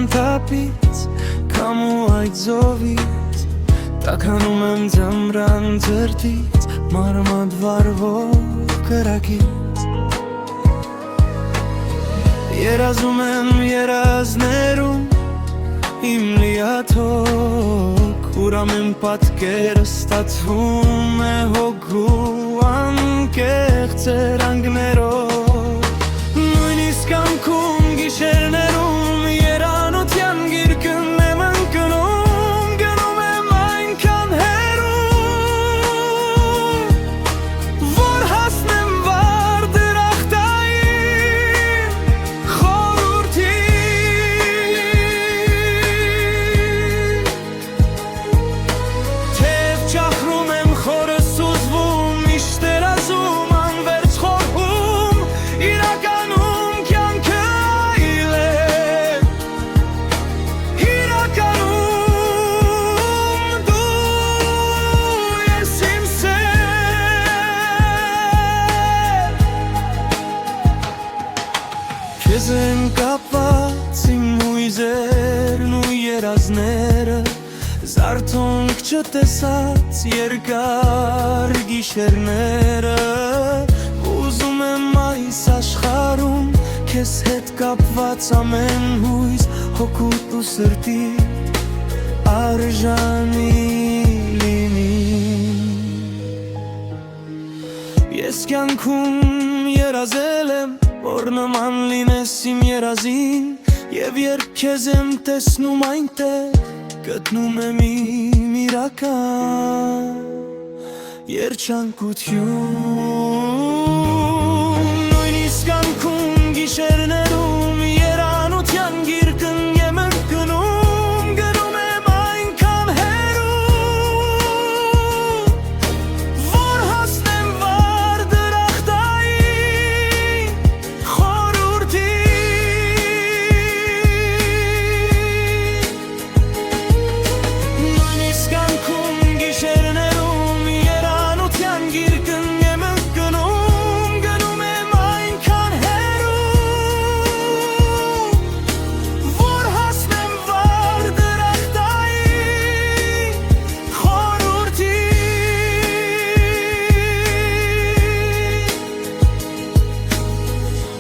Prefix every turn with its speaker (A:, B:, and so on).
A: անթափից կամ ու այդ զովից տաքանում եմ ձմռան ձրտից մարմատ վարվող կրակից երազում եմ երազներում իմ լիաթոք ուրամեն պատկերը ստացվում է հոգու անկեղծ երանգներով նույնիսկ անքում գիշերներում երանության գիրկն եմ ընկնում գնում եմ այնքան հեռու որ հասնեմ վար դրախտային խորհրդին թև ճախրում եմ խորս ուզվում միշտ երազում անվերջ խորհում իրականում կյանքը այլ է իրականում դու ես իմ սեր քեզ են կապված իմ հույզերն ու երազները զարթոնք չտեսած երկար գիշերները ուզում եմ այս աշխարհում քեզ հետ կապված ամեն հույզ հոգուտ ու սրտի արժանի լինի ես կյանքում երազել եմ որ նման լինես իմ երազին և երբ քեզ եմ տեսնում այնտեղ գտնում եմ իմ իրական երջանկություն